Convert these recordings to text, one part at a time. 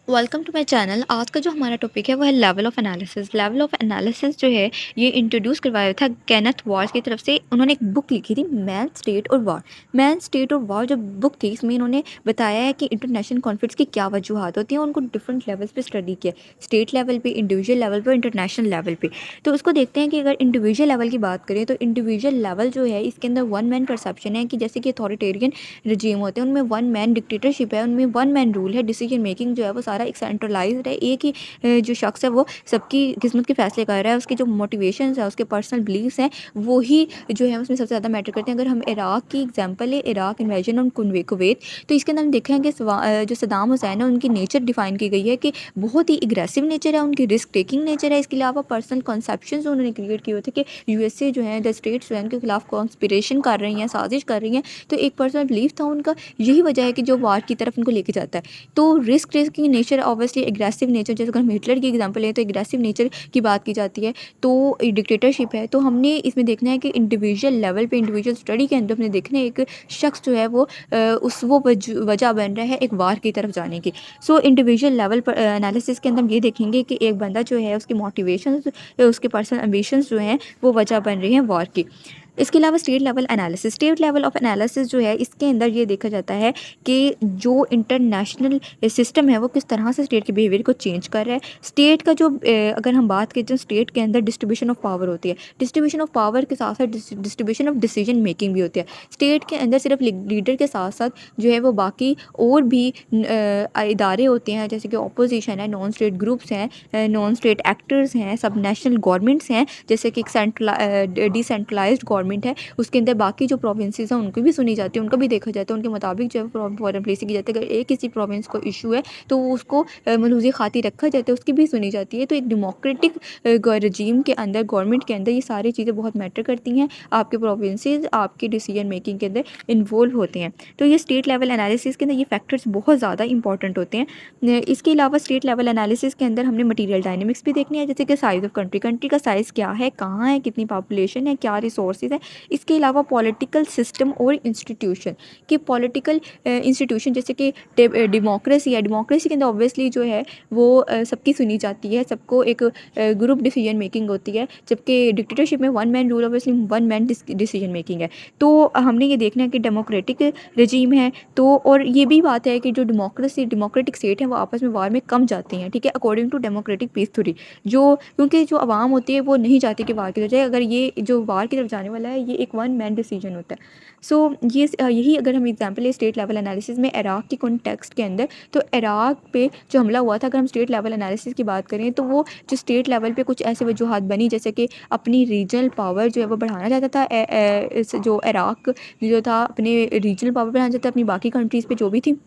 Welcome to my channel. आज का जो हमारा टॉपिक है वो है level of analysis. Level of analysis जो है ये इंट्रोड्यूस करवाया था केनेथ वॉल्स की तरफ से। उन्होंने एक बुक लिखी थी मैन स्टेट और वॉर। मैन स्टेट और वॉर जो बुक थी इसमें इन्होंने बताया है कि इंटरनेशनल कॉन्फ्लिक्ट्स की क्या वजूहत होती हैं। उनको डिफरेंट लेवल्स पे स्टडी किया, स्टेट लेवल पे, इंडिविजुअल लेवल पे, इंटरनेशनल लेवल पे। तो उसको देखते हैं कि अगर इंडिविजुअल लेवल की बात करें तो इंडिविजुअल लेवल जो है इसके अंदर वन मैन परसेप्शन है कि जैसे कि अथॉरिटेरियन रजीम होते हैं उनमें वन मैन डिक्टेटरशिप है, उनमें वन मैन रूल है, डिसीजन मेकिंग जो है वो सारा एक सेंट्रलाइज्ड है। एक ही जो शख्स है वो सबकी किस्मत के फैसले कर रहा है। उसके जो मोटिवेशंस है, उसके पर्सनल बिलीव्स हैं, वो ही जो है उसमें सबसे ज़्यादा मैटर करते हैं। अगर हम इराक की एग्जांपल है, इराक इन्वेजन और कुवैत, तो इसके अंदर हम देखें कि जो सद्दाम हुसैन है उनकी नेचर डिफाइन की गई है कि बहुत ही एग्रेसिव नेचर है, उनकी रिस्क टेकिंग नेचर है। इसके अलावा पर्सनल कंसेप्शन उन्होंने क्रिएट किए हुए थे कि यूएसए जो है द स्टेट्स जो है उनके खिलाफ कॉन्स्पिरेशन कर रही हैं, साजिश कर रही हैं। तो एक पर्सनल बिलीफ था उनका, यही वजह है कि जो वार की तरफ उनको लेके जाता है। तो risk taking nature, obviously aggressive nature, जैसे अगर हम हिटलर की एग्जांपल लें तो एग्रेसिव नेचर की बात की जाती है, तो डिक्टेटरशिप है। तो हमने इसमें देखना है कि इंडिविजुअल लेवल पे, इंडिविजुअल स्टडी के अंदर हमने देखना है एक शख्स जो है वो वो वजह बन रहा है एक वार की तरफ जाने की। सो इंडिविजुअल लेवल पर एनालिसिस के अंदर हम ये देखेंगे कि एक बंदा जो है उसकी मोटिवेशन, उसके पर्सनल एम्बिशंस जो हैं वो वजह बन रही हैं वार की। इसके अलावा state level analysis, state level of analysis जो है इसके अंदर ये देखा जाता है कि जो इंटरनेशनल सिस्टम है वो किस तरह से स्टेट के बिहेवियर को चेंज कर रहा है। स्टेट का जो अगर हम बात करें तो स्टेट के अंदर डिस्ट्रीब्यूशन ऑफ पावर होती है। डिस्ट्रीब्यूशन ऑफ पावर के साथ साथ डिस्ट्रीब्यूशन ऑफ डिसीजन मेकिंग भी होती है। स्टेट के अंदर सिर्फ लीडर के साथ साथ जो है वो बाकी और भी इदारे होते हैं, जैसे कि अपोजिशन है, नॉन स्टेट ग्रुप्स हैं, नॉन स्टेट एक्टर्स हैं, सब नेशनल गवर्नमेंट्स हैं, जैसे कि एक डिसेंट्रलाइज्ड गवर्नमेंट है, उसके अंदर बाकी जो प्रोविंसेस हैं उनको भी सुनी जाती है, उनको भी देखा जाता है, उनके मुताबिक जो है फॉरेन पॉलिसी की जाती है। अगर एक किसी प्रोविंस को इशू है तो उसको मलूज़ी खातिर रखा जाता है, उसकी भी सुनी जाती है। तो एक डेमोक्रेटिक रजीम के अंदर, गवर्नमेंट के अंदर ये सारी चीज़ें बहुत मैटर करती हैं। आपके प्रोविंसेस आपके डिसीजन मेकिंग के अंदर इन्वॉल्व होते हैं। तो ये स्टेट लेवल एनालिसिस के अंदर ये फैक्टर्स बहुत ज़्यादा इंपॉर्टेंट होते हैं। इसके अलावा स्टेट लेवल एनालिसिस के अंदर हमने मटीरियल डायनेमिक्स भी देखनी है, जैसे कि साइज़ ऑफ कंट्री, कंट्री का साइज़ क्या है, कहाँ है, कितनी पॉपुलेशन है, क्या रिसोर्सेज है। इसके अलावा पॉलिटिकल सिस्टम और इंस्टीट्यूशन, कि पॉलिटिकल इंस्टीट्यूशन जैसे कि डेमोक्रेसी है, डेमोक्रेसी के अंदर ऑब्वियसली जो है वो सबकी सुनी जाती है, सबको एक ग्रुप डिसीजन मेकिंग होती है, जबकि डिक्टेटरशिप में one man rule, obviously one man decision making है। तो हमने ये देखना है कि डेमोक्रेटिक रजीम है तो, और ये भी बात है कि जो डेमोक्रेटिक स्टेट है वो आपस में वार में कम जाती हैं, ठीक है, according to democratic peace theory. जो क्योंकि जो आवाम होती है वो नहीं चाहती कि वार की तरफ जाए, अगर ये जो वार की तरफ जाने वाला है ये एक वन मैन डिसीजन होता है। सो यही अगर हम एग्जांपल है स्टेट लेवल एनालिसिस में इराक की कॉन्टेक्स्ट के अंदर, तो इराक पे जो हमला हुआ था, अगर हम स्टेट लेवल एनालिसिस की बात करें तो वो जो स्टेट लेवल पे कुछ ऐसे वजूहत बनी, जैसे कि अपनी रीजनल पावर जो है वो बढ़ाना चाहता था। इस जो इराक जो था अपने रीजनल पावर बढ़ाना चाहता था अपनी बाकी कंट्रीज़ पे जो भी थी।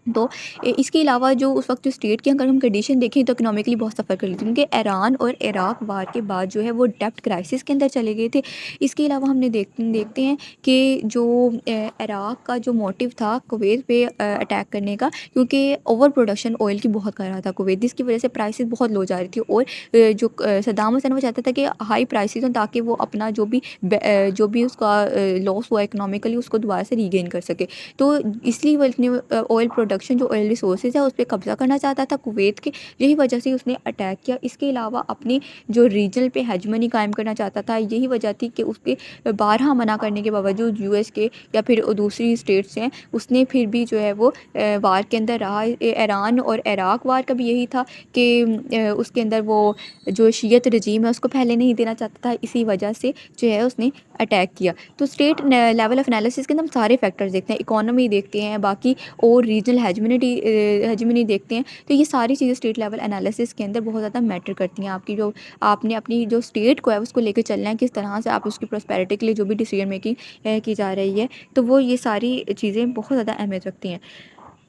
तो इसके अलावा जो उस वक्त जो स्टेट की अगर हम कंडीशन देखें तो इकोनॉमिकली बहुत सफ़र कर ली थी, क्योंकि ईरान और इराक वार के बाद जो है वो डेप्ट क्राइसिस के अंदर चले गए थे। इसके अलावा हमने देखते हैं कि जो इराक का जो मोटिव था कुवैत पे अटैक करने का, क्योंकि ओवर प्रोडक्शन ऑयल की बहुत कर रहा था कुवैत, जिसकी वजह से प्राइसेस बहुत लो जा रही थी। और जो सद्दाम हुसैन वो चाहता था कि हाई प्राइसेस हों ताकि वो अपना जो भी उसका लॉस हुआ इकोनॉमिकली उसको दोबारा से रीगेन कर सके। तो इसलिए वो इतने ऑयल प्रोडक्शन, जो ऑयल रिसोर्सेज है उस पर कब्ज़ा करना चाहता था कुवैत के, यही वजह से उसने अटैक किया। इसके अलावा अपनी जो रीजनल पे हेजमनी कायम करना चाहता था, यही वजह थी कि उसके 12 मना करने के बावजूद यूएस के या फिर दूसरी स्टेट्स हैं, उसने फिर भी जो है वो वार के अंदर रहा। ईरान और इराक वार का भी यही था कि उसके अंदर वो जो शियत रजीम है उसको पहले नहीं देना चाहता था, इसी वजह से जो है उसने अटैक किया। तो स्टेट लेवल ऑफ एनालिसिस के अंदर हम सारे फैक्टर्स देखते हैं, इकोनॉमी देखते हैं, बाकी और रीजनल हेजमनी देखते हैं। तो ये सारी चीज़ें स्टेट लेवल एनालिसिस के अंदर बहुत ज़्यादा मैटर करती हैं। आपकी जो आपने अपनी जो स्टेट को है उसको लेकर चलना है, किस तरह से आप उसकी प्रॉस्पेरिटी के लिए जो भी डिसीजन मेकिंग की जा रही है, तो वो ये सारी चीज़ें बहुत ज़्यादा अहमियत रखती हैं।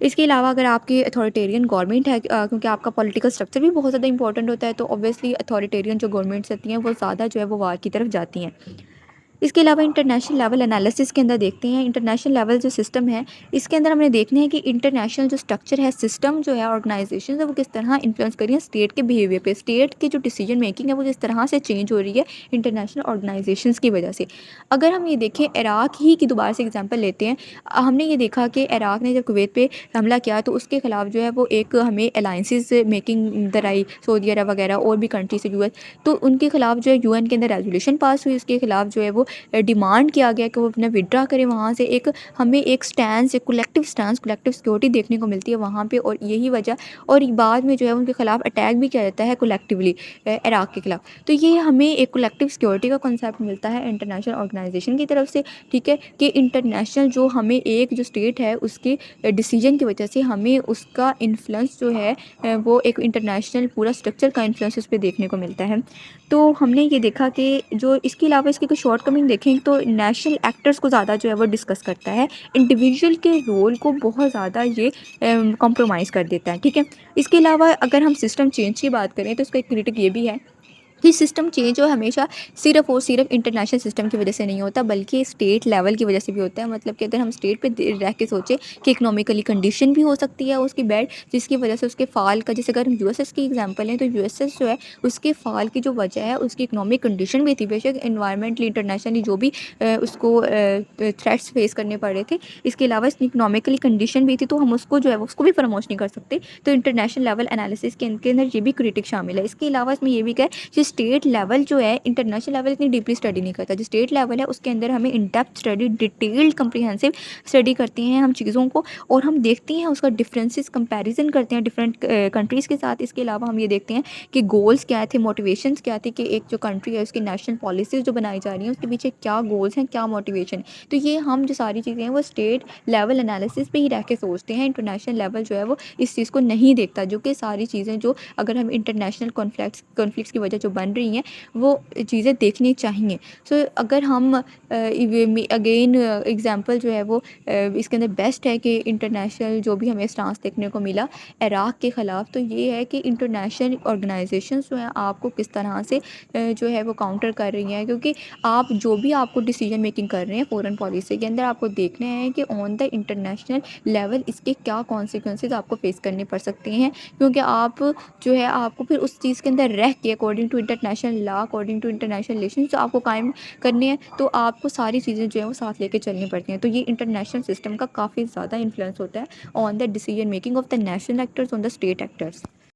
इसके अलावा अगर आपकी अथॉरिटेरियन गवर्नमेंट है, क्योंकि आपका पॉलिटिकल स्ट्रक्चर भी बहुत ज़्यादा इंपॉर्टेंट होता है, तो ऑब्वियसली अथॉरिटेरियन जो गवर्नमेंट्स होती हैं वो ज़्यादा जो है वो वार की तरफ जाती हैं। इसके अलावा इंटरनेशनल लेवल एनालिसिस के अंदर देखते हैं, इंटरनेशनल लेवल जो सिस्टम है, इसके अंदर हमने देखना है कि इंटरनेशनल जो स्ट्रक्चर है, सिस्टम जो है, ऑर्गेनाइजेशन है, वो किस तरह इन्फ्लुएंस कर रही है स्टेट के बिहेवियर पे। स्टेट की जो डिसीजन मेकिंग है वो किस तरह से चेंज हो रही है इंटरनेशनल ऑर्गेनाइजेशंस की वजह से। अगर हम ये देखें इराक ही की दोबारा से एग्जांपल लेते हैं, हमने ये देखा कि इराक ने जब कुवैत पे हमला किया तो उसके खिलाफ जो है वो एक हमें अलाइंसेस मेकिंग दराई, सऊदी अरब वगैरह और भी कंट्री से यूएस, तो उनके खिलाफ जो है यूएन के अंदर रेजोल्यूशन पास हुई, उसके खिलाफ जो है वो डिमांड किया गया कि वो अपना विड्रा करें वहाँ से। एक हमें एक स्टैंड, एक कलेक्टिव स्टैंड, कलेक्टिव सिक्योरिटी देखने को मिलती है वहाँ पे, और यही वजह, और बाद में जो है उनके खिलाफ अटैक भी किया जाता है कलेक्टिवली इराक के खिलाफ। तो ये हमें एक कलेक्टिव सिक्योरिटी का कॉन्सेप्ट मिलता है इंटरनेशनल ऑर्गेनाइजेशन की तरफ से, ठीक है, कि इंटरनेशनल जो हमें एक जो स्टेट है उसके डिसीजन की वजह से हमें उसका इन्फ्लुएंस जो है वो एक इंटरनेशनल पूरा स्ट्रक्चर का इन्फ्लुएंस उस पर देखने को मिलता है। तो हमने ये देखा कि जो इसके अलावा इसकी कुछ शॉर्ट कमिंग देखें तो नेशनल एक्टर्स को ज़्यादा जो है वो डिस्कस करता है, इंडिविजुअल के रोल को बहुत ज़्यादा ये कॉम्प्रोमाइज़ कर देता है, ठीक है। इसके अलावा अगर हम सिस्टम चेंज की बात करें तो इसका एक क्रिटिक ये भी है कि सिस्टम चेंज हो हमेशा सिर्फ और सिर्फ इंटरनेशनल सिस्टम की वजह से नहीं होता, बल्कि स्टेट लेवल की वजह से भी होता है। मतलब कि अगर हम स्टेट पे रह के सोचें कि इकोनॉमिकली कंडीशन भी हो सकती है उसकी बैड, जिसकी वजह से उसके फाल का, जैसे अगर हम यूएसएस की एग्जांपल लें तो यूएसएस जो है उसके फाल की जो वजह है उसकी इकोनॉमिक कंडीशन भी थी। बेशक इन्वायरमेंटली इंटरनेशनली जो भी उसको थ्रेट्स फेस करने पड़े थे, इसके अलावा इसकी इकोनॉमिकली कंडीशन भी थी, तो हम उसको जो है उसको भी फरामोश नहीं कर सकते। तो इंटरनेशनल लेवल एनालिसिस के अंदर ये भी क्रिटिक शामिल है। इसके अलावा इसमें ये भी कहा जो स्टेट लेवल जो है, इंटरनेशनल लेवल इतनी डीपली स्टडी नहीं करता, जो स्टेट लेवल है उसके अंदर हमें in depth study, detailed comprehensive study करते हैं हम चीज़ों को, और हम देखते हैं उसका डिफरेंसेस, कंपैरिजन करते हैं डिफरेंट कंट्रीज़ के साथ। इसके अलावा हम ये देखते हैं कि गोल्स क्या थे, मोटिवेशंस क्या थे, कि एक जो कंट्री है उसकी नेशनल पॉलिसीज़ जो बनाई जा रही हैं उसके पीछे क्या गोल्स हैं, क्या मोटिवेशन। तो ये हम जो सारी चीज़ें हैं वो स्टेट लेवल एनालिसिस पे ही रह के सोचते हैं। इंटरनेशनल लेवल जो है वो इस चीज़ को नहीं देखता, जो कि सारी चीज़ें जो अगर हम इंटरनेशनल कॉन्फ्लिक्ट्स की वजह जो बन रही हैं वो चीज़ें देखनी चाहिए। सो अगर हम अगेन एग्जांपल जो है वो इसके अंदर बेस्ट है कि इंटरनेशनल जो भी हमें स्टांस देखने को मिला इराक के ख़िलाफ़, तो ये है कि इंटरनेशनल ऑर्गेनाइजेशंस जो हैं आपको किस तरह से जो है वो काउंटर कर रही हैं, क्योंकि आप जो भी आपको डिसीजन मेकिंग कर रहे हैं फ़ॉरेन पॉलिसी के अंदर, आपको देखना है कि ऑन द इंटरनेशनल लेवल इसके क्या कॉन्सिक्वेंसेस आपको फेस करने पड़ सकते हैं, क्योंकि आप जो है आपको फिर उस चीज़ के अंदर रह के according to international law, according to international relations जो आपको कायम करने हैं, तो आपको सारी चीज़ें जो है वो साथ लेके चलनी पड़ती हैं। तो ये इंटरनेशनल सिस्टम का काफ़ी ज़्यादा इन्फ्लुएंस होता है on the decision making of the national actors on the state actors.